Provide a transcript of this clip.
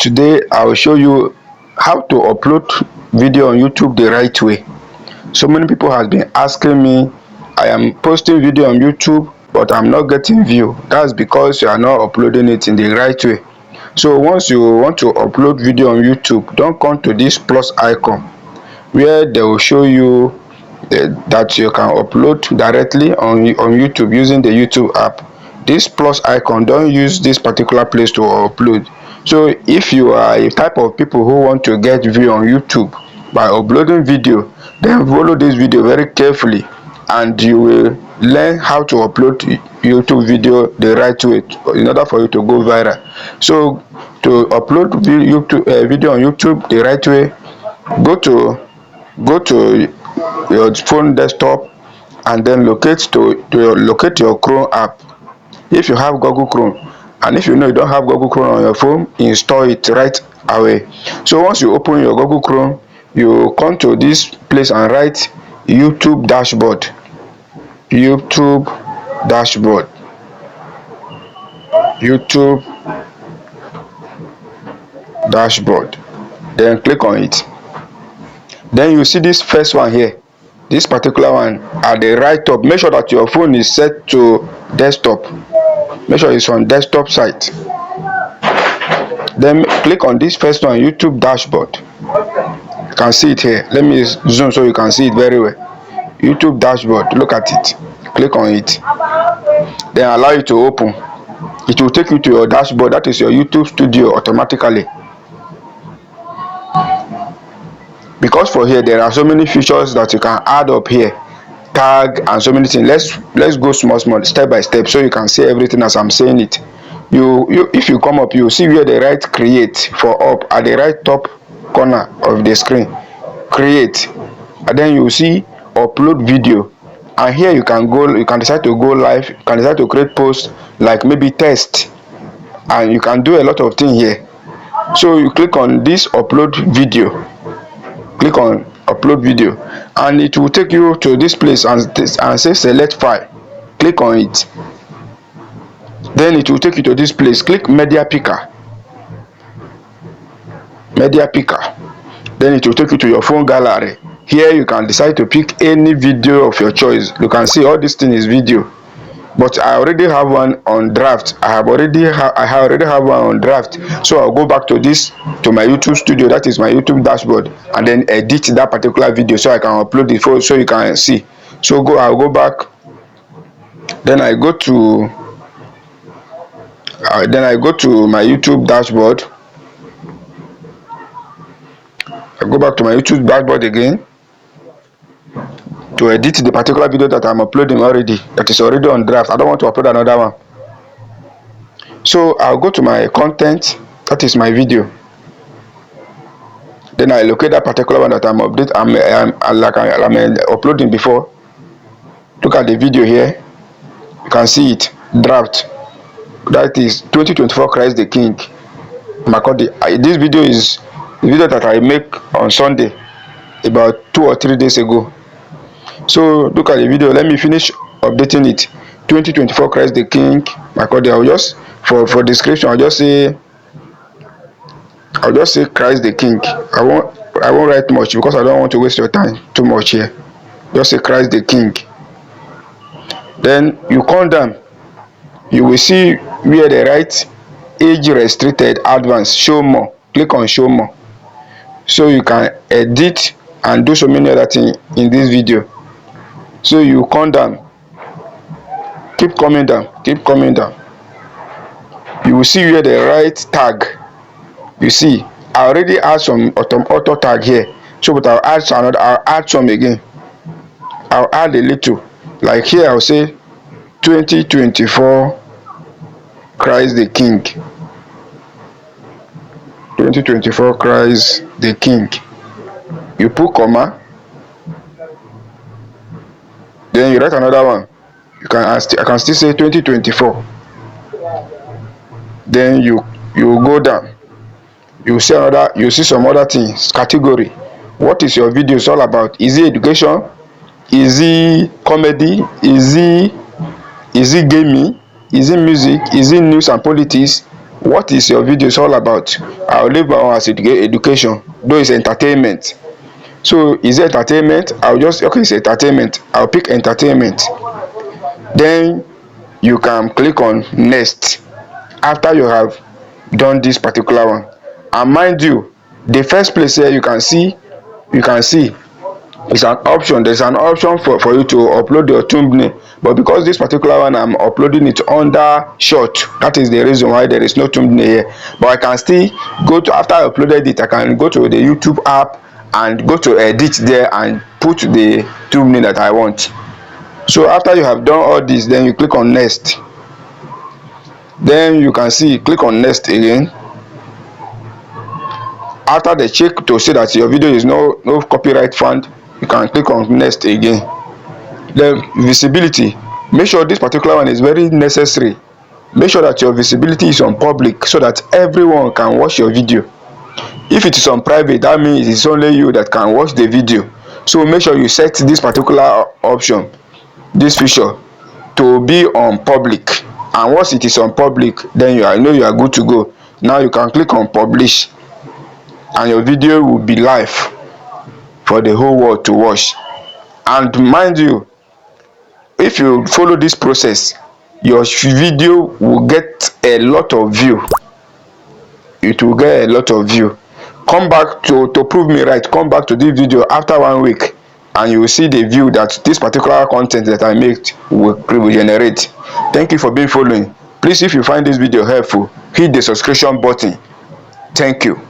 Today I will show you how to upload video on YouTube the right way. So many people have been asking me, I am posting video on YouTube but I'm not getting view. That's because you are not uploading it in the right way. So once you want to upload video on YouTube, don't come to this plus icon where they will show you that you can upload directly on YouTube using the YouTube app. This plus icon, don't use this particular place to upload. So if you are a type of people who want to get view on YouTube by uploading video, then follow this video very carefully and you will learn how to upload YouTube video the right way in order for you to go viral. So to upload video on YouTube the right way, go to your phone desktop and then locate your Chrome app. If you have Google Chrome, and if you know you don't have Google Chrome on your phone, install it right away. So once you open your Google Chrome, you come to this place and write YouTube dashboard. YouTube dashboard. YouTube dashboard. Then click on it. Then you see this first one here, this particular one at the right top. Make sure that your phone is set to desktop. Make sure it's on desktop site. Then click on this first one, YouTube dashboard. You can see it here. Let me zoom so you can see it very well. YouTube dashboard, look at it. Click on it. Then allow it to open. It will take you to your dashboard. That is your YouTube studio automatically. Because for here there are so many features that you can add up here, tag and so many things. Let's go small step by step so you can see everything as I'm saying it. If you come up, you see where they write create for up at the right top corner of the screen, create, and then you see upload video, and here you can decide to go live, you can decide to create posts like maybe test, and you can do a lot of things here. So you click on this upload video, click on upload video, and it will take you to this place and say select file. Click on it. Then it will take you to this place. Click media picker. Then it will take you to your phone gallery. Here you can decide to pick any video of your choice. You can see all this thing is video, but I already have one on draft. I already have one on draft. So I'll go back to my YouTube studio, that is my YouTube dashboard, and then edit that particular video so I can upload it so you can see. So I'll go back. Then I go to my YouTube dashboard. I go back to my YouTube dashboard again to edit the particular video that I'm uploading already, that is already on draft. I don't want to upload another one. So I'll go to my content, that is my video. Then I locate that particular one that I'm uploading before. Look at the video here. You can see it, draft. That is 2024 Christ the King. This video is the video that I make on Sunday, about 2 or 3 days ago. So look at the video. Let me finish updating it. 2024 Christ the King. I'll just for description. I'll just say Christ the King. I won't write much because I don't want to waste your time too much here. Just say Christ the King. Then you come down. You will see where they write age restricted advanced, show more. Click on show more so you can edit and do so many other things in this video. So you come down, keep coming down. You will see where they write tag. You see I already add some auto tag here, so but I'll add some again. I'll add a little, like here I'll say 2024 Christ the King. 2024 Christ the King. You put comma, then you write another one. I can still say 2024. Then you go down. You see some other things. Category. What is your video all about? Is it education? Is it comedy? Is it gaming? Is it music? Is it news and politics? what is your videos all about. I'll leave my own as education, though it's entertainment. So is it entertainment? I'll just, okay, it's entertainment, I'll pick entertainment. Then you can click on next after you have done this particular one. And mind you, the first place here you can see it's an option. There's an option for you to upload your thumbnail, but because this particular one I'm uploading it under short, that is the reason why there is no thumbnail here. But I can still go to, after I uploaded it, I can go to the YouTube app and go to edit there and put the thumbnail that I want. So after you have done all this, then you click on next. Then you can see, click on next again. After they check to see that your video is no copyright found, you can click on next again. Then visibility, make sure this particular one is very necessary. Make sure that your visibility is on public so that everyone can watch your video. If it is on private, that means it's only you that can watch the video. So make sure you set this particular option, this feature, to be on public. And once it is on public, then you are good to go. Now you can click on publish and your video will be live for the whole world to watch. And mind you, if you follow this process, your video will get a lot of view. It will get a lot of view. Come back to prove me right, come back to this video after 1 week and you will see the view that this particular content that I make will generate. Thank you for being following. Please, if you find this video helpful, hit the subscription button. Thank you.